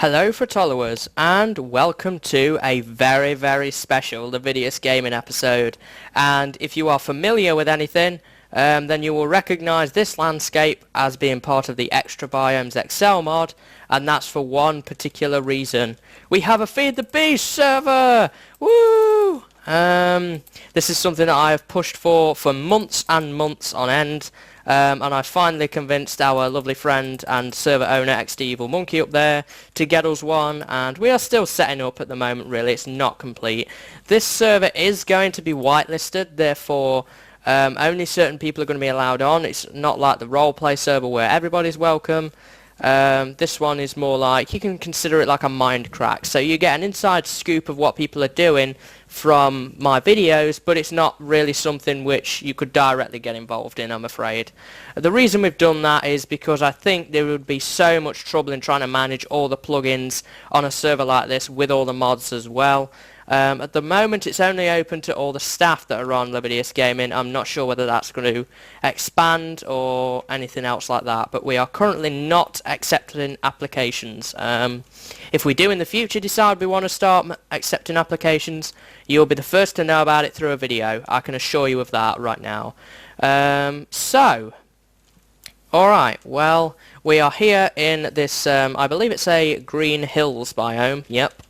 Hello followers and welcome to a very special Lividius Gaming episode, and if you are familiar with anything then you will recognise this landscape as being part of the Extra Biomes XL mod, and that's for one particular reason. We have a Feed the Beast server! Woo! This is something that I have pushed for months and months on end. And I finally convinced our lovely friend and server owner E01 up there to get us one, and we are still setting up at the moment. Really, it's not complete. This server is going to be whitelisted, therefore only certain people are going to be allowed on. It's not like the roleplay server where everybody's welcome. This one is more like, you can consider it like a mind crack, so you get an inside scoop of what people are doing from my videos, but it's not really something which you could directly get involved in, I'm afraid. The reason we've done that is because I think there would be so much trouble in trying to manage all the plugins on a server like this with all the mods as well. At the moment it's only open to all the staff that are on Lividius Gaming. I'm not sure whether that's going to expand or anything else like that, but we are currently not accepting applications. If we do in the future decide we want to start accepting applications, you'll be the first to know about it through a video. I can assure you of that right now. Alright, well, we are here in this, I believe it's a Green Hills biome, yep.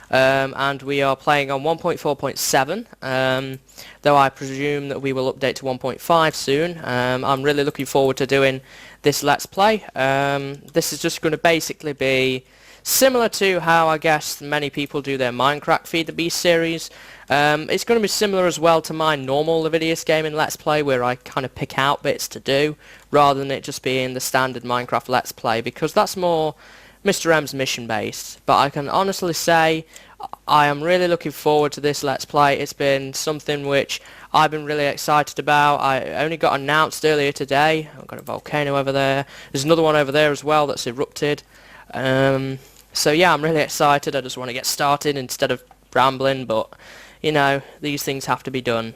And we are playing on 1.4.7, though I presume that we will update to 1.5 soon. I'm really looking forward to doing this Let's Play. This is just going to basically be similar to how I guess many people do their Minecraft Feed the Beast series. It's going to be similar as well to my normal Lividius Gaming Let's Play, where I kind of pick out bits to do, rather than it just being the standard Minecraft Let's Play, because that's more Mr. M's mission based. But I can honestly say I am really looking forward to this Let's Play. It's been something which I've been really excited about. I only got announced earlier today. I've got a volcano over there. There's another one over there as well that's erupted. So yeah, I'm really excited. I just want to get started instead of rambling, but you know, these things have to be done.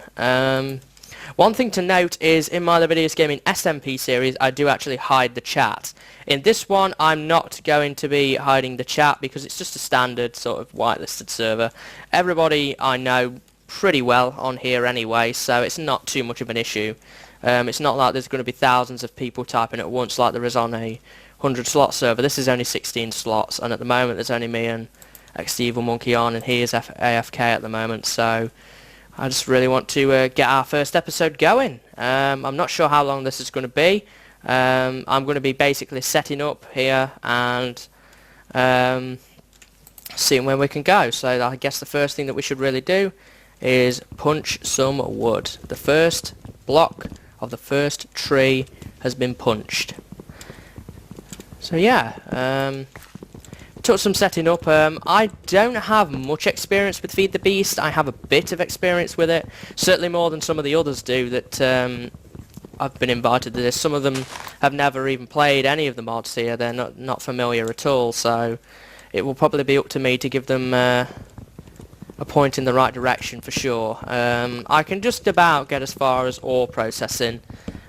One thing to note is in my Lividius Gaming SMP series I do actually hide the chat. In this one I'm not going to be hiding the chat because it's just a standard sort of whitelisted server. Everybody I know pretty well on here anyway, so it's not too much of an issue. It's not like there's going to be thousands of people typing at once like there is on a 100 slot server. This is only 16 slots, and at the moment there's only me and X-Evil on, and he is AFK at the moment, so I just really want to get our first episode going. I'm not sure how long this is going to be. I'm going to be basically setting up here and seeing where we can go. So I guess the first thing that we should really do is punch some wood. The first block of the first tree has been punched. So yeah, took some setting up. I don't have much experience with Feed the Beast. I have a bit of experience with it, certainly more than some of the others do that I've been invited to this. Some of them have never even played any of the mods here. They're not familiar at all, so it will probably be up to me to give them a point in the right direction for sure. I can just about get as far as ore processing,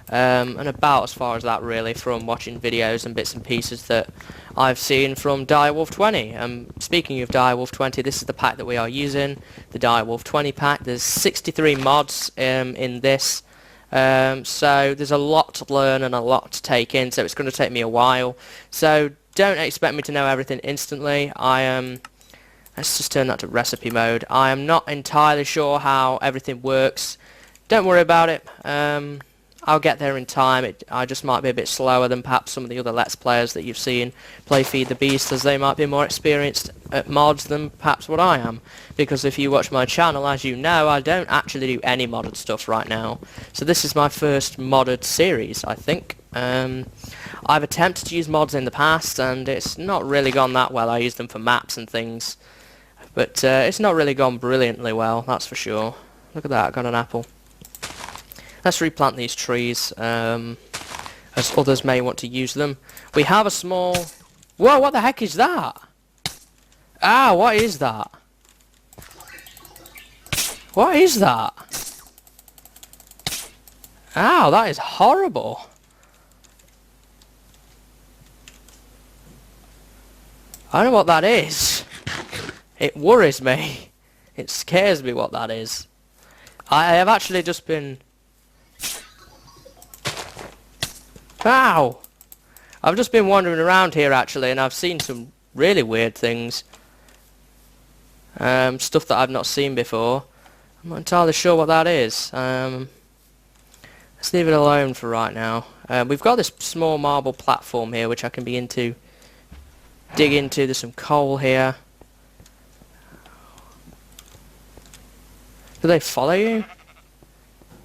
and about as far as that really from watching videos and bits and pieces that I've seen from Direwolf 20. Speaking of Direwolf 20, this is the pack that we are using, the Direwolf 20 pack. There's 63 mods in this, so there's a lot to learn and a lot to take in, so it's going to take me a while. So don't expect me to know everything instantly. Let's just turn that to recipe mode. I am not entirely sure how everything works. Don't worry about it. I'll get there in time. I just might be a bit slower than perhaps some of the other Let's Players that you've seen play Feed the Beast, as they might be more experienced at mods than perhaps what I am. Because if you watch my channel, as you know, I don't actually do any modded stuff right now. So this is my first modded series, I think. I've attempted to use mods in the past, and it's not really gone that well. I use them for maps and things. But it's not really gone brilliantly well, that's for sure. Look at that, I got an apple. Let's replant these trees, as others may want to use them. We have a small... Whoa, what the heck is that? Ah, what is that? What is that? Ow, that is horrible. I don't know what that is. It worries me. It scares me what that is. I have actually just been... Ow! I've just been wandering around here actually, and I've seen some really weird things. Stuff that I've not seen before. I'm not entirely sure what that is. Let's leave it alone for right now. We've got this small marble platform here which I can begin to dig into. There's some coal here. Do they follow you?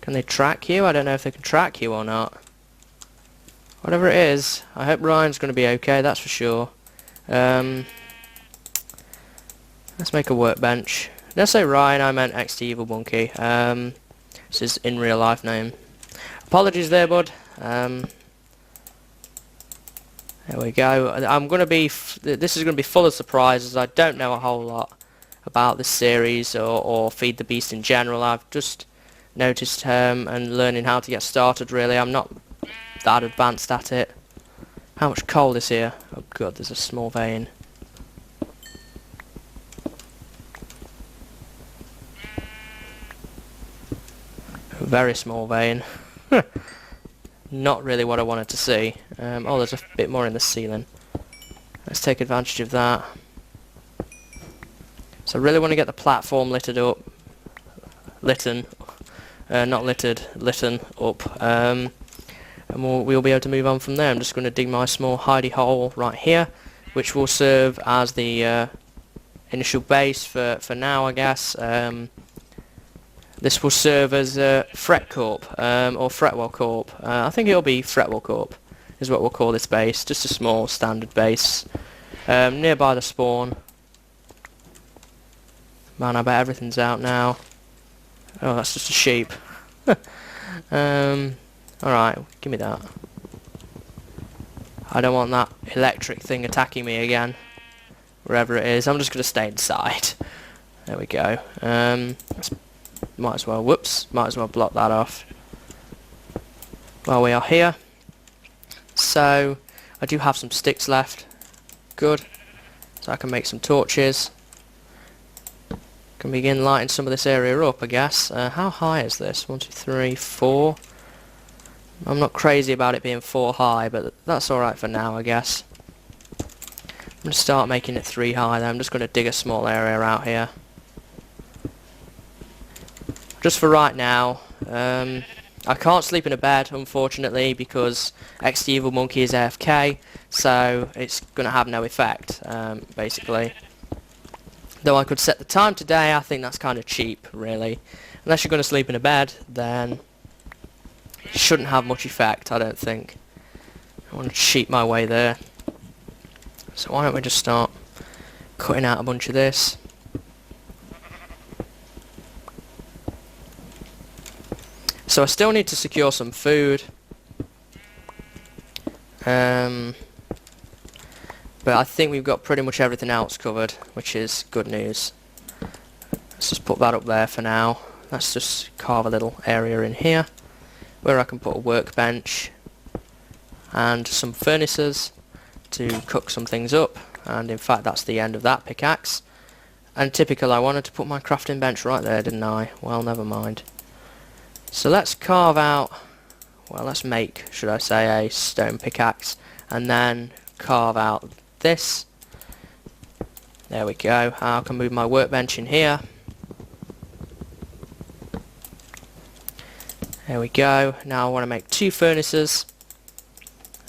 Can they track you? I don't know if they can track you or not. Whatever it is, I hope Ryan's going to be okay, that's for sure. Let's make a workbench. Did I say Ryan? I meant XT Evil Monkey. This is in real life name. Apologies there, bud. There we go. I'm going to be... this is going to be full of surprises. I don't know a whole lot about this series or Feed the Beast in general. I've just noticed and learning how to get started really. I'm not that advanced at it. How much coal is here? Oh god, there's a small vein. A very small vein. Not really what I wanted to see. Oh, there's a bit more in the ceiling. Let's take advantage of that. So I really want to get the platform littered up. Not littered, litten up. And we'll be able to move on from there. I'm just going to dig my small hidey hole right here, which will serve as the initial base for now, I guess. This will serve as Fret Corp, or Fretwell Corp. I think it'll be Fretwell Corp, is what we'll call this base. Just a small standard base. Nearby the spawn. Man, I bet everything's out now. Oh, that's just a sheep. Alright, give me that. I don't want that electric thing attacking me again. Wherever it is. I'm just going to stay inside. There we go. Might as well, whoops, might as well block that off. While we are here. So, I do have some sticks left. Good. So I can make some torches. Can begin lighting some of this area up, I guess. How high is this? 1, 2, 3, 4. I'm not crazy about it being 4 high, but that's alright for now, I guess. I'm going to start making it 3 high then. I'm just going to dig a small area out here. Just for right now. I can't sleep in a bed, unfortunately, because XT Evil Monkey is AFK, so it's going to have no effect, basically. Though I could set the time today, I think that's kind of cheap, really. Unless you're going to sleep in a bed, then it shouldn't have much effect, I don't think. I want to cheat my way there. So why don't we just start cutting out a bunch of this. So I still need to secure some food. But I think we've got pretty much everything else covered, which is good news. Let's just put that up there for now. Let's just carve a little area in here where I can put a workbench and some furnaces to cook some things up. And in fact that's the end of that pickaxe. And typical, I wanted to put my crafting bench right there, didn't I? Well, never mind. So let's carve out, well, let's make, should I say, a stone pickaxe, and then carve out this. There we go. I can move my workbench in here. There we go. Now I want to make 2 furnaces.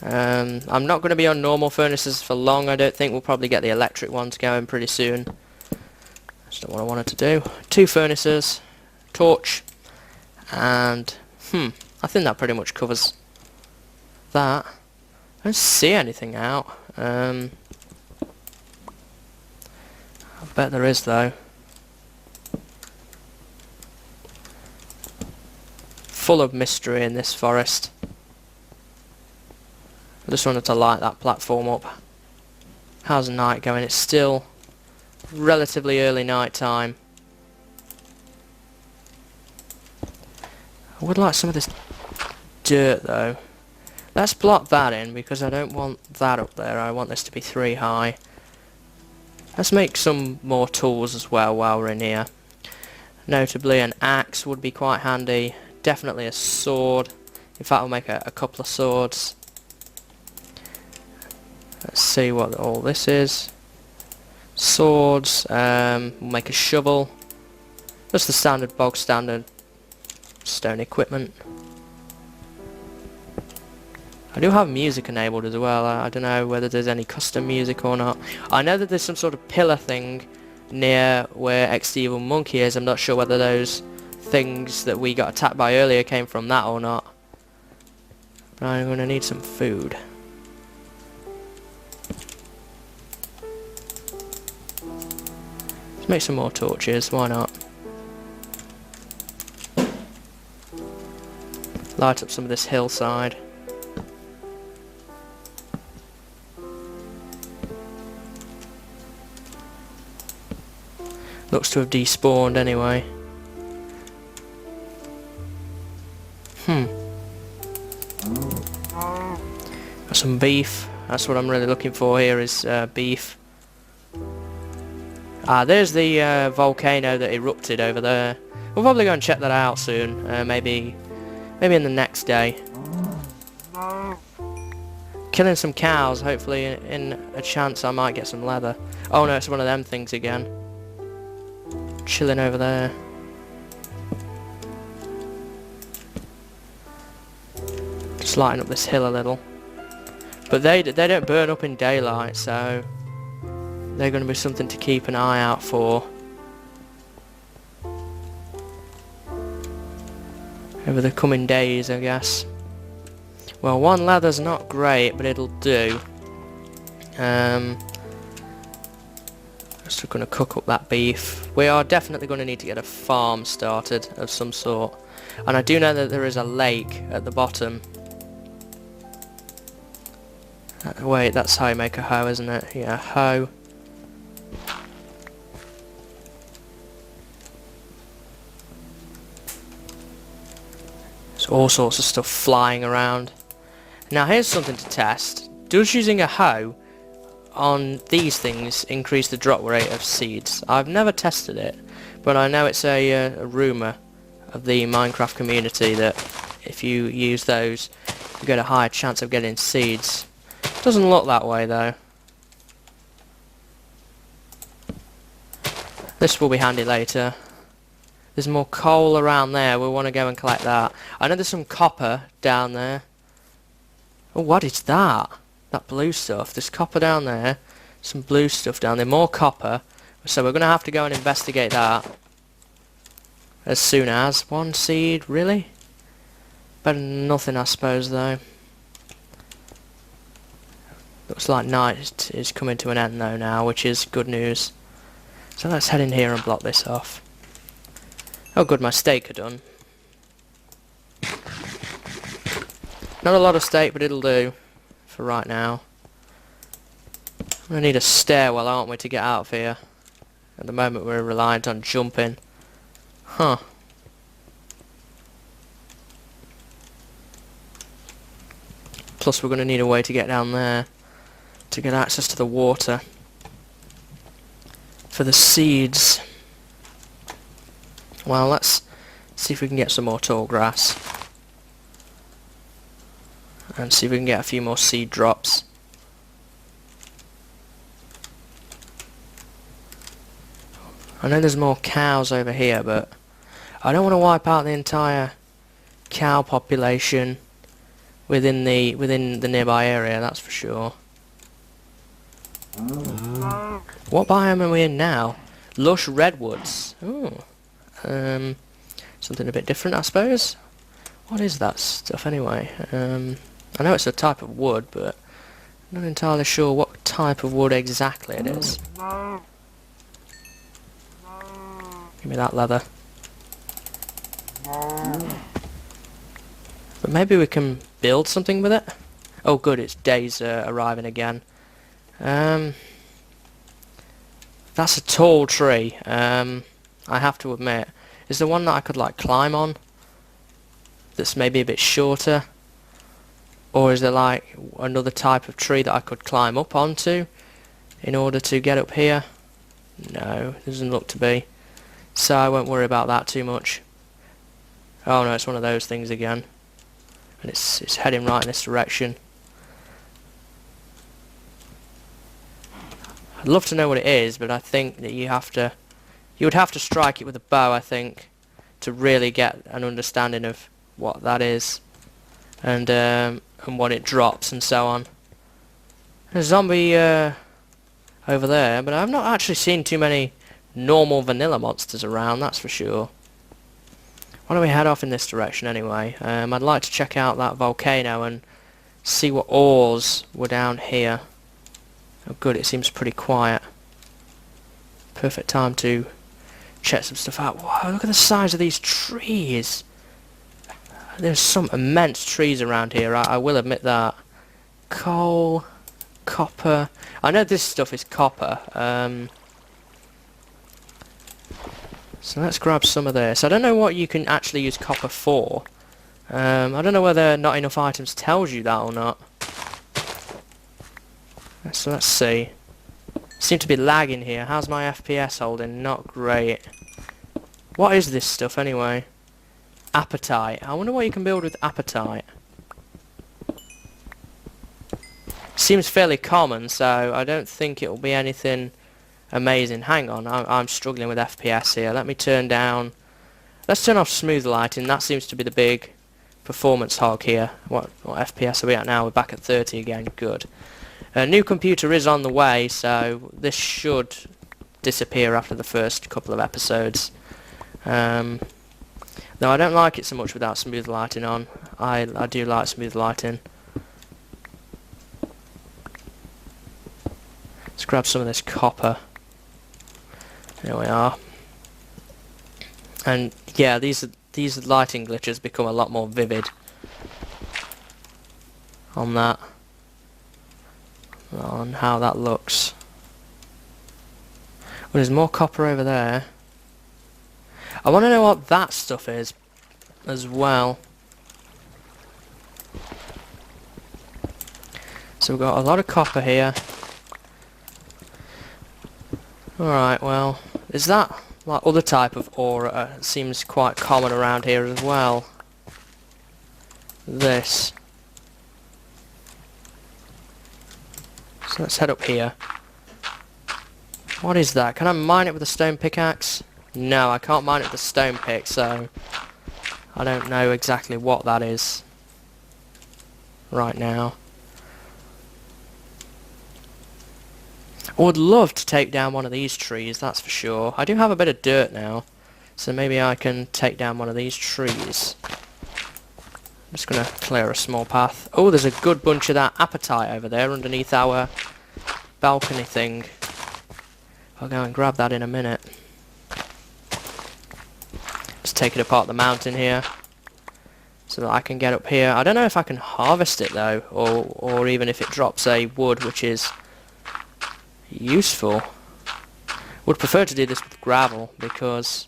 I'm not going to be on normal furnaces for long, I don't think. We'll probably get the electric ones going pretty soon. That's not what I wanted to do. 2 furnaces, torch, and I think that pretty much covers that. I don't see anything out. I bet there is though. Full of mystery in this forest. I just wanted to light that platform up. How's the night going? It's still relatively early night time. I would like some of this dirt though. Let's block that in because I don't want that up there. I want this to be 3 high. Let's make some more tools as well while we're in here. Notably an axe would be quite handy. Definitely a sword. In fact, I'll make a couple of swords. Let's see what all this is. Swords, we'll make a shovel. Just the standard, bog standard stone equipment. I do have music enabled as well. I don't know whether there's any custom music or not. I know that there's some sort of pillar thing near where X the Evil Monkey is. I'm not sure whether those things that we got attacked by earlier came from that or not. But I'm going to need some food. Let's make some more torches, why not? Light up some of this hillside. Looks to have despawned anyway. Got some beef. That's what I'm really looking for here is beef. Ah, there's the volcano that erupted over there. We'll probably go and check that out soon. Maybe in the next day. Killing some cows. Hopefully, in a chance, I might get some leather. Oh no, it's one of them things again. Chilling over there. Just lighting up this hill a little. But they don't burn up in daylight, so they're going to be something to keep an eye out for over the coming days, I guess. Well, one leather's not great, but it'll do. Just going to cook up that beef. We are definitely going to need to get a farm started of some sort. And I do know that there is a lake at the bottom. Wait, that's how you make a hoe, isn't it? Yeah, hoe. There's all sorts of stuff flying around. Now here's something to test. Does using a hoe on these things increase the drop rate of seeds? I've never tested it, but I know it's a rumour of the Minecraft community that if you use those, you get a higher chance of getting seeds. Doesn't look that way though. This will be handy later. There's more coal around there. We want to go and collect that. I know there's some copper down there. Oh, what is that? That blue stuff. There's copper down there. Some blue stuff down there. More copper. So we're going to have to go and investigate that. As soon as. One seed, really? Better than nothing, I suppose, though. Looks like night is coming to an end, though, now, which is good news. So let's head in here and block this off. Oh, good, my steak are done. Not a lot of steak, but it'll do for right now. We're going to need a stairwell, aren't we, to get out of here. At the moment we're reliant on jumping. Huh. Plus we're going to need a way to get down there to get access to the water for the seeds. Well, let's see if we can get some more tall grass and see if we can get a few more seed drops. I know there's more cows over here, but I don't want to wipe out the entire cow population within the nearby area, that's for sure. What biome are we in now? Lush redwoods. Ooh. Something a bit different, I suppose. What is that stuff anyway? I know it's a type of wood, but I'm not entirely sure what type of wood exactly it is. Give me that leather. But maybe we can build something with it? Oh good, it's days arriving again. That's a tall tree. I have to admit. Is there one that I could like climb on? That's maybe a bit shorter? Or is there like another type of tree that I could climb up onto in order to get up here? No, doesn't look to be. So I won't worry about that too much. Oh no, it's one of those things again. And it's heading right in this direction. I'd love to know what it is, but I think that you would have to strike it with a bow, I think, to really get an understanding of what that is, and what it drops and so on. There's a zombie over there, but I've not actually seen too many normal vanilla monsters around, that's for sure. Why don't we head off in this direction anyway? I'd like to check out that volcano and see what ores were down here. Oh good, it seems pretty quiet. Perfect time to check some stuff out. Wow, look at the size of these trees. There's some immense trees around here, I will admit that. Coal, copper. I know this stuff is copper. So let's grab some of this. I don't know what you can actually use copper for. I don't know whether not enough items tells you that or not. So let's see. Seem to be lagging here. How's my FPS holding? Not great. What is this stuff anyway? Appetite. I wonder what you can build with appetite. Seems fairly common, so I don't think it'll be anything amazing. Hang on, I'm struggling with FPS here. Let me turn down... Let's turn off smooth lighting. That seems to be the big performance hog here. What FPS are we at now? We're back at 30 again. Good. A new computer is on the way, so this should disappear after the first couple of episodes. No, I don't like it so much without smooth lighting on. I do like smooth lighting. Let's grab some of this copper. There we are. And yeah, these lighting glitches become a lot more vivid on that. On how that looks. Well, there's more copper over there. I want to know what that stuff is as well. So we've got a lot of copper here. Alright, well, is that like other type of ore? Seems quite common around here as well. This. So let's head up here. What is that? Can I mine it with a stone pickaxe? No, I can't mine it with a stone pick, so I don't know exactly what that is right now. I would love to take down one of these trees, that's for sure. I do have a bit of dirt now, so maybe I can take down one of these trees. I'm just going to clear a small path. Oh, there's a good bunch of that appetite over there underneath our balcony thing. I'll go and grab that in a minute. Just take it apart the mountain here so that I can get up here. I don't know if I can harvest it though, or even if it drops a wood, which is useful. Would prefer to do this with gravel because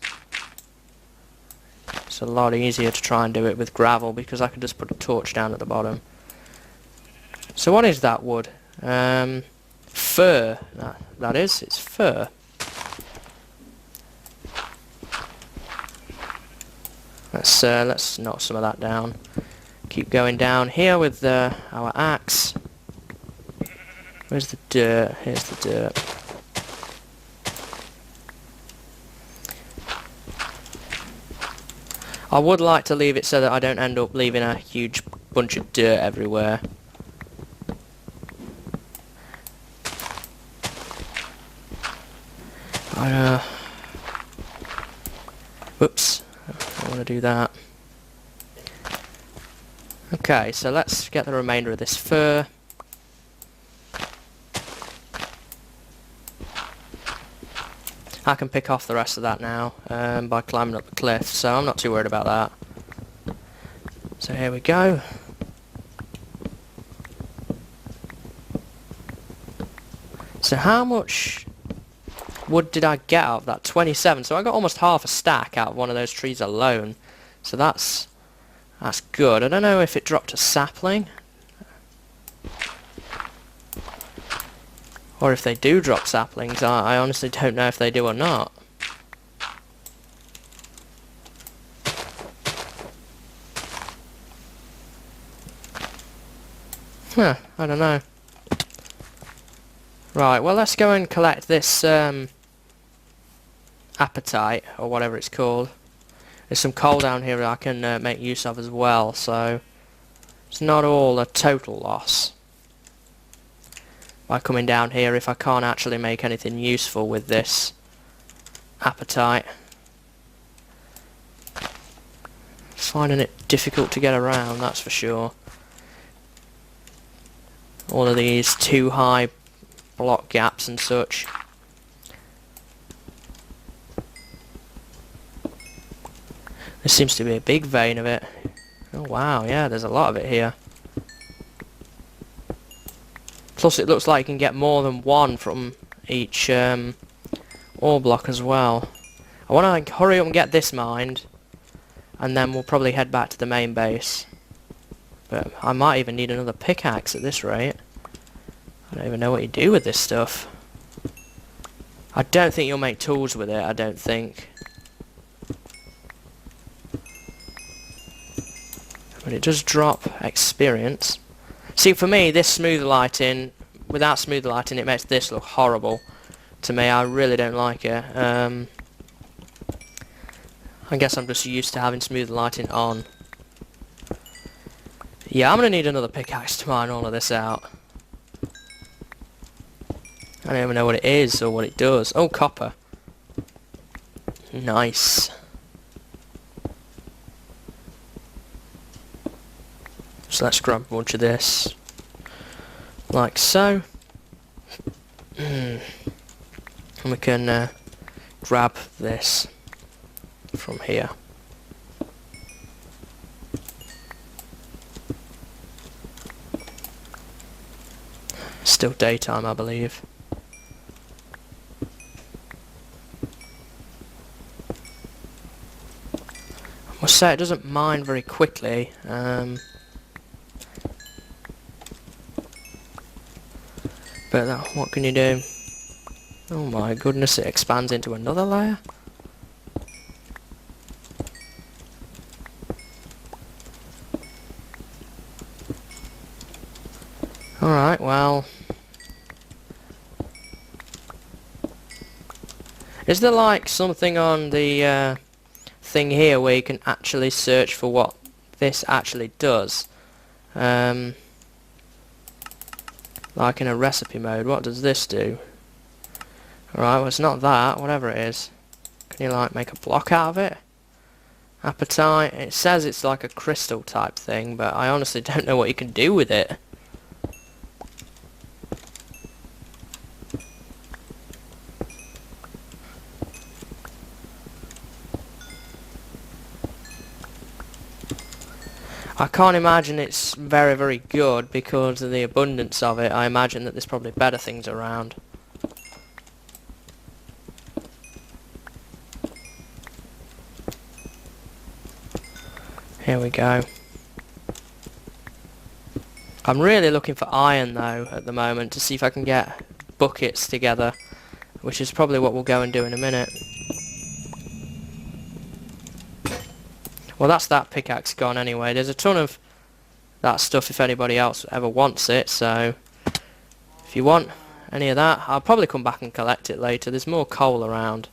it's a lot easier to try and do it with gravel because I can just put a torch down at the bottom. So what is that wood? Fir. That is, it's fir. Let's knock some of that down. Keep going down here with our axe. Where's the dirt? Here's the dirt. I would like to leave it so that I don't end up leaving a huge bunch of dirt everywhere. Whoops, I don't want to do that. Okay, so let's get the remainder of this fur. I can pick off the rest of that now by climbing up the cliff, so I'm not too worried about that. So here we go. So how much wood did I get out of that? 27. So I got almost half a stack out of one of those trees alone. So that's good. I don't know if it dropped a sapling Or if they do drop saplings, I honestly don't know if they do or not. Huh, I don't know. Right, well let's go and collect this apatite, or whatever it's called. There's some coal down here that I can make use of as well, so it's not all a total loss by coming down here if I can't actually make anything useful with this apatite. Finding it difficult to get around, that's for sure. All of these too high block gaps and such. There seems to be a big vein of it. Oh wow, yeah, there's a lot of it here. Plus it looks like you can get more than one from each ore block as well. I want to hurry up and get this mined, and then we'll probably head back to the main base. But I might even need another pickaxe at this rate. I don't even know what you do with this stuff. I don't think you'll make tools with it, I don't think. But it does drop experience. See, for me, this smooth lighting, without smooth lighting, it makes this look horrible to me. I really don't like it. I guess I'm just used to having smooth lighting on. Yeah, I'm going to need another pickaxe to mine all of this out. I don't even know what it is or what it does. Oh, copper. Nice. So let's grab a bunch of this. Like so. And we can grab this from here. Still daytime, I believe. I must say it doesn't mine very quickly. But what can you do? Oh my goodness, it expands into another layer. Alright, well. Is there like something on the thing here where you can actually search for what this actually does? Like in a recipe mode, what does this do? Alright, well it's not that, whatever it is. Can you like make a block out of it? Apatite, it says it's like a crystal type thing, but I honestly don't know what you can do with it. I can't imagine it's very, very good because of the abundance of it. I imagine that there's probably better things around. Here we go. I'm really looking for iron though at the moment to see if I can get buckets together, which is probably what we'll go and do in a minute. Well, that's that pickaxe gone anyway. There's a ton of that stuff if anybody else ever wants it, so if you want any of that, I'll probably come back and collect it later. There's more coal around,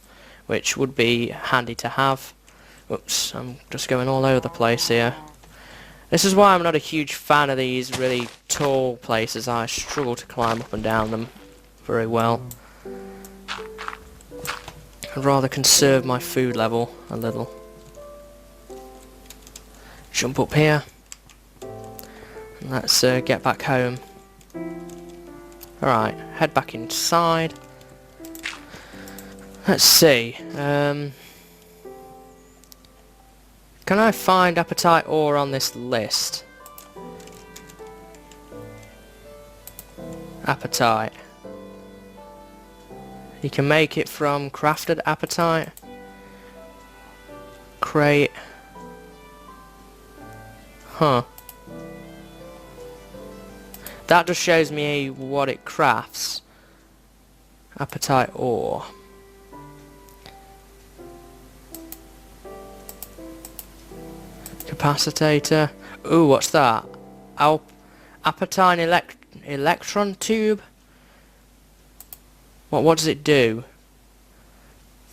which would be handy to have. Oops, I'm just going all over the place here. This is why I'm not a huge fan of these really tall places. I struggle to climb up and down them very well. I'd rather conserve my food level a little. Jump up here. And let's get back home. Alright, head back inside. Let's see. Can I find apatite ore on this list? Apatite. You can make it from crafted apatite. Crate. Huh. That just shows me what it crafts. Apatite ore. Capacitator. Ooh, what's that? Apatite electron tube? What does it do?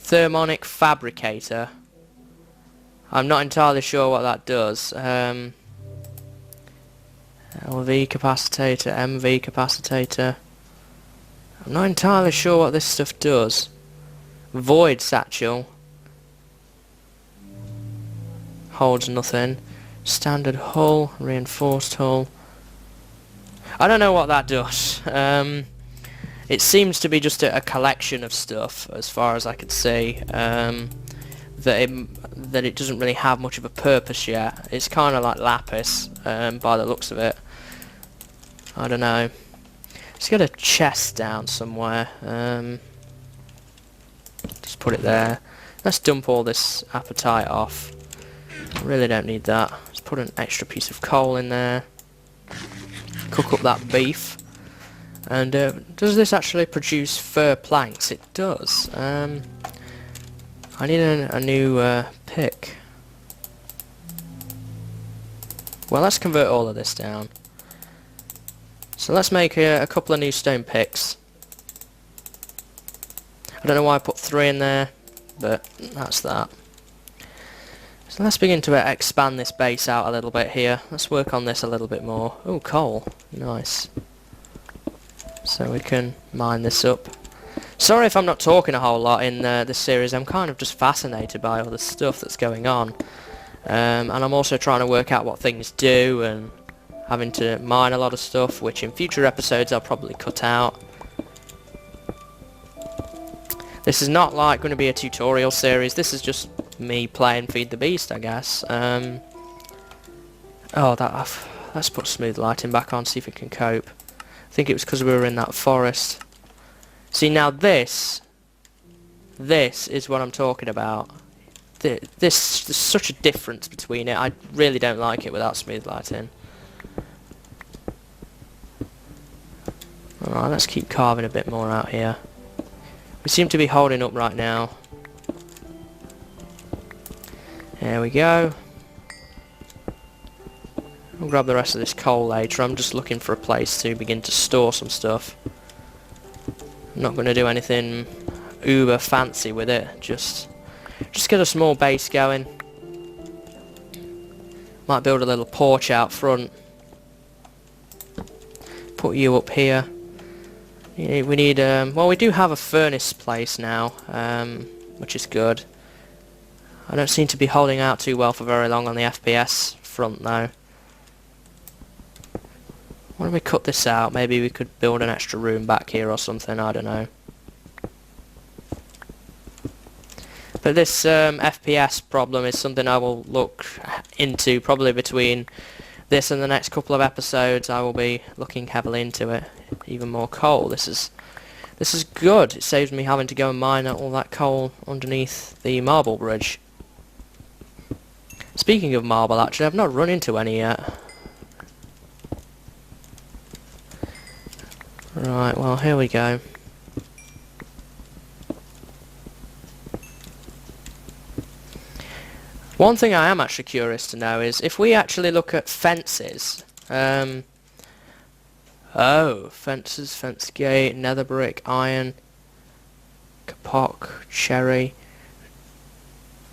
Thermonic fabricator. I'm not entirely sure what that does. LV capacitator, MV capacitator. I'm not entirely sure what this stuff does. Void satchel. Holds nothing. Standard hull, reinforced hull. I don't know what that does. It seems to be just a collection of stuff, as far as I could see. That it doesn't really have much of a purpose yet. It's kind of like lapis, by the looks of it. I don't know. Let's get a chest down somewhere. Just put it there. Let's dump all this apatite off. I really don't need that. Let's put an extra piece of coal in there. Cook up that beef. And does this actually produce fir planks? It does. I need a new pick. Well, let's convert all of this down. So let's make a couple of new stone picks. I don't know why I put 3 in there, but that's that. So let's begin to expand this base out a little bit here. Let's work on this a little bit more. Oh, coal. Nice. So we can mine this up. Sorry if I'm not talking a whole lot in this series. I'm kind of just fascinated by all the stuff that's going on. And I'm also trying to work out what things do and having to mine a lot of stuff, which in future episodes I'll probably cut out. This is not like going to be a tutorial series. This is just me playing Feed the Beast, I guess. Let's put smooth lighting back on, see if it can cope. I think it was because we were in that forest. See, now this is what I'm talking about. There's such a difference between it. I really don't like it without smooth lighting. Alright, let's keep carving a bit more out here. We seem to be holding up right now. There we go. I'll grab the rest of this coal later. I'm just looking for a place to begin to store some stuff. I'm not going to do anything uber fancy with it. Just get a small base going. Might build a little porch out front. Put you up here. We need, well, we do have a furnace place now, which is good. I don't seem to be holding out too well for very long on the FPS front though. Why don't we cut this out? Maybe we could build an extra room back here or something, I don't know. But this FPS problem is something I will look into probably between this and the next couple of episodes. I will be looking heavily into it. Even more coal. This is good. It saves me having to go and mine out all that coal underneath the marble bridge. Speaking of marble, actually, I've not run into any yet. Right, well, here we go. One thing I am actually curious to know is if we actually look at fences. Oh, fences, fence gate, nether brick, iron, kapok, cherry.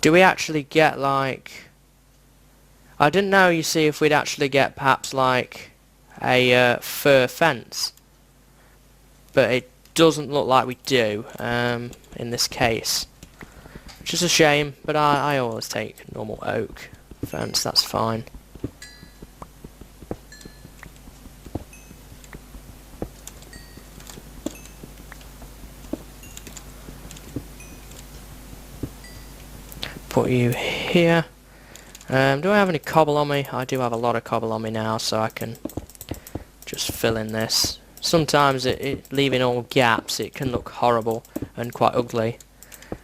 Do we actually get like... I didn't know, you see, if we'd actually get perhaps like a fir fence. But it doesn't look like we do in this case. Which is a shame, but I always take normal oak fence, that's fine. Put you here. Do I have any cobble on me? I do have a lot of cobble on me now, so I can just fill in this. Sometimes leaving all gaps, it can look horrible and quite ugly.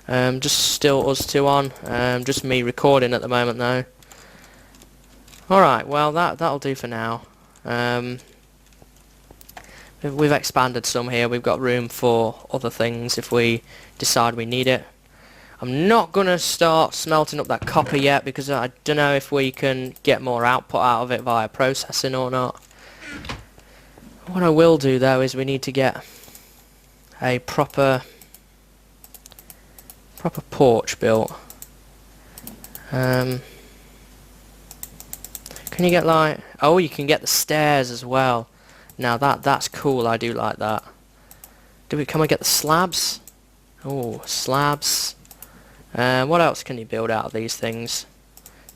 Just still us two on. Just me recording at the moment though. Alright, well that'll do for now. We've expanded some here. We've got room for other things if we decide we need it. I'm not going to start smelting up that copper yet because I don't know if we can get more output out of it via processing or not. What I will do though is we need to get a proper porch built. Can you get like... Oh, you can get the stairs as well. Now that's cool. I do like that. Can we get the slabs? Oh, slabs. What else can you build out of these things?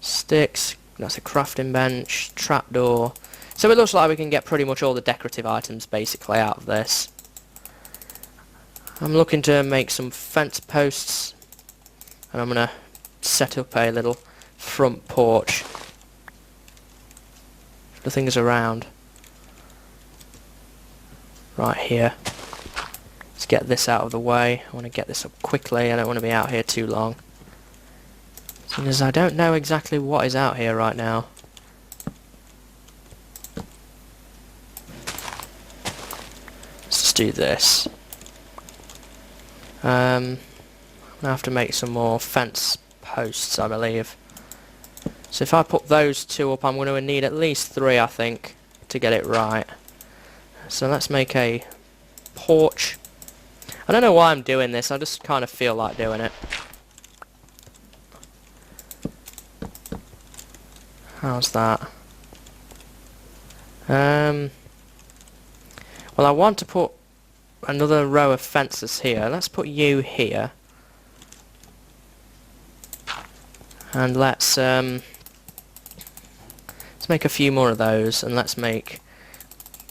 Sticks. That's a crafting bench. Trapdoor. So it looks like we can get pretty much all the decorative items basically out of this. I'm looking to make some fence posts, and I'm gonna set up a little front porch. The things around right here. Let's get this out of the way. I want to get this up quickly. I don't want to be out here too long. Seeing as I don't know exactly what is out here right now. Let's just do this. I'm gonna have to make some more fence posts, I believe. So if I put those two up, I'm going to need at least 3, I think, to get it right. So let's make a porch. I don't know why I'm doing this, I just kind of feel like doing it. How's that? Well, I want to put another row of fences here. Let's put you here. And let's make a few more of those, and let's make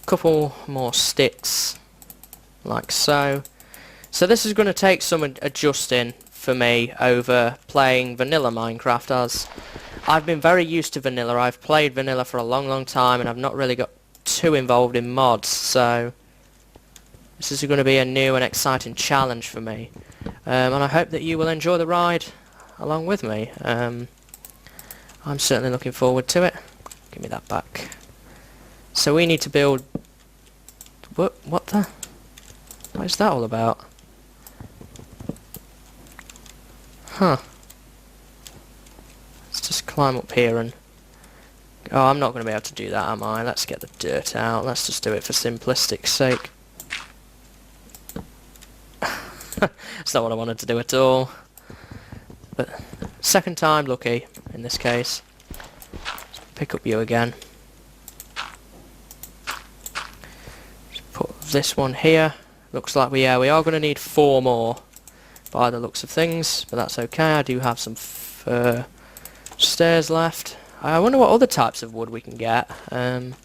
a couple more sticks, like so. So this is going to take some adjusting for me over playing vanilla Minecraft, as I've been very used to vanilla. I've played vanilla for a long time, and I've not really got too involved in mods, so this is going to be a new and exciting challenge for me. And I hope that you will enjoy the ride along with me. I'm certainly looking forward to it. Give me that back. So we need to build... What is that all about? Huh. Let's just climb up here and... Oh, I'm not going to be able to do that, am I? Let's get the dirt out. Let's just do it for simplistic sake. That's not what I wanted to do at all. But second time lucky in this case. Pick up you again. Just put this one here. Looks like we are going to need 4 more by the looks of things, but that's okay. I do have some stairs left. I wonder what other types of wood we can get. Wonder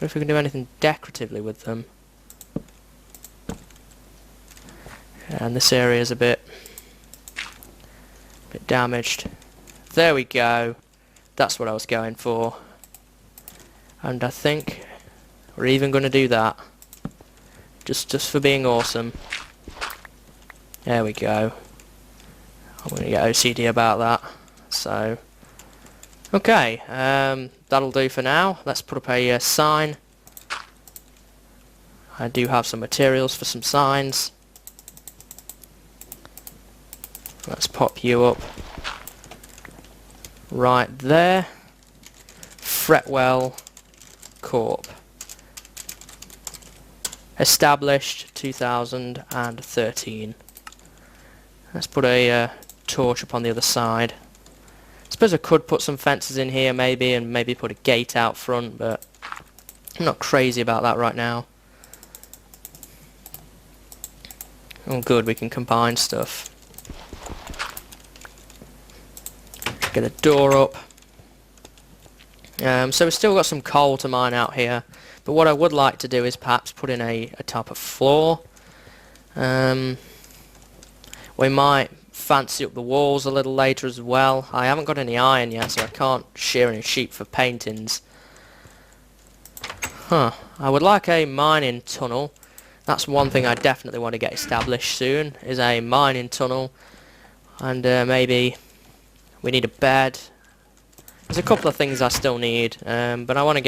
if we can do anything decoratively with them. And this area is a bit damaged. There we go. That's what I was going for. And I think we're even going to do that. Just for being awesome. There we go. I'm going to get OCD about that. So, okay. That'll do for now. Let's put up a sign. I do have some materials for some signs. Let's pop you up right there. Fretwell Corp. Established 2013. Let's put a torch up on the other side. I suppose I could put some fences in here maybe, and maybe put a gate out front, but I'm not crazy about that right now. Oh good, we can combine stuff. Get a door up. So we've still got some coal to mine out here, but what I would like to do is perhaps put in a type of floor. We might fancy up the walls a little later as well. I haven't got any iron yet, so I can't shear any sheep for paintings. I would like a mining tunnel. That's one thing I definitely want to get established soon, is a mining tunnel. And maybe we need a bed. There's a couple of things I still need, but I want to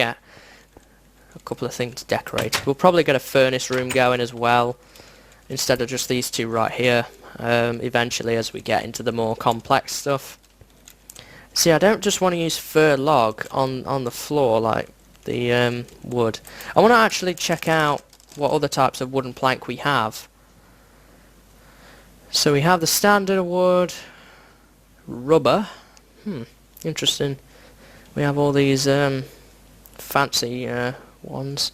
a couple of things decorated. We'll probably get a furnace room going as well, instead of just these two right here, eventually as we get into the more complex stuff. See, I don't just want to use fir log on the floor like the wood. I want to actually check out what other types of wooden plank we have. So we have the standard wood, rubber, interesting. We have all these fancy ones,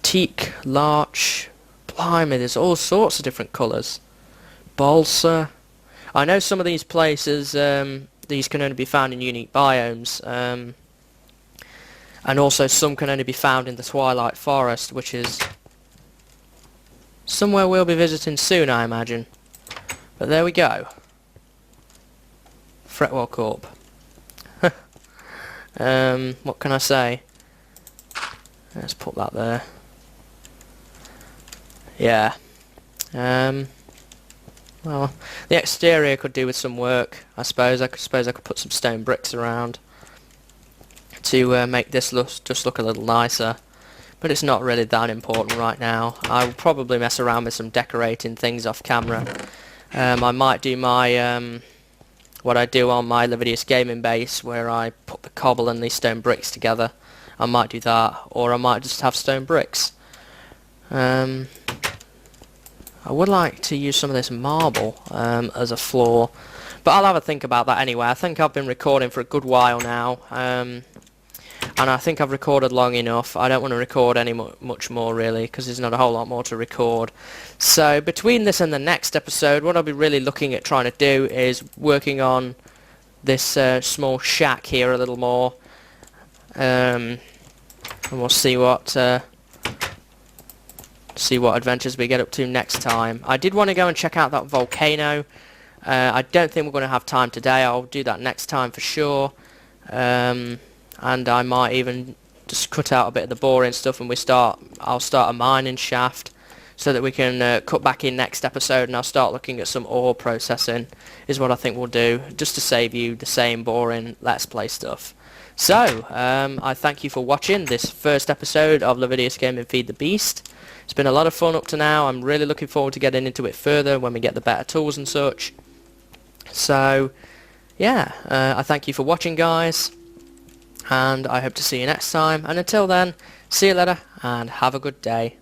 teak, larch, blimey, there's all sorts of different colours. Balsa. I know some of these places, these can only be found in unique biomes, and also some can only be found in the Twilight Forest, which is somewhere we'll be visiting soon, I imagine. But there we go. Fretwell Corp. What can I say? Let's put that there. Yeah. Well, the exterior could do with some work, I suppose. I could put some stone bricks around to make this just look a little nicer. But it's not really that important right now. I will probably mess around with some decorating things off camera. I might do my what I do on my Lividius Gaming base, where I put the cobble and these stone bricks together. I might do that, or I might just have stone bricks. I would like to use some of this marble as a floor, but I'll have a think about that anyway. I think I've been recording for a good while now, and I think I've recorded long enough. I don't want to record much more really, because there's not a whole lot more to record. So between this and the next episode, what I'll be really looking at trying to do is working on this small shack here a little more, and we'll see what adventures we get up to next time. I did want to go and check out that volcano. I don't think we're going to have time today. I'll do that next time for sure. And I might even just cut out a bit of the boring stuff, and I'll start a mining shaft so that we can cut back in next episode, and I'll start looking at some ore processing is what I think we'll do, just to save you the same boring Let's Play stuff. So, I thank you for watching this first episode of Lividius Gaming Feed the Beast. It's been a lot of fun up to now. I'm really looking forward to getting into it further when we get the better tools and such. So, yeah, I thank you for watching, guys, and I hope to see you next time. And until then, see you later, and have a good day.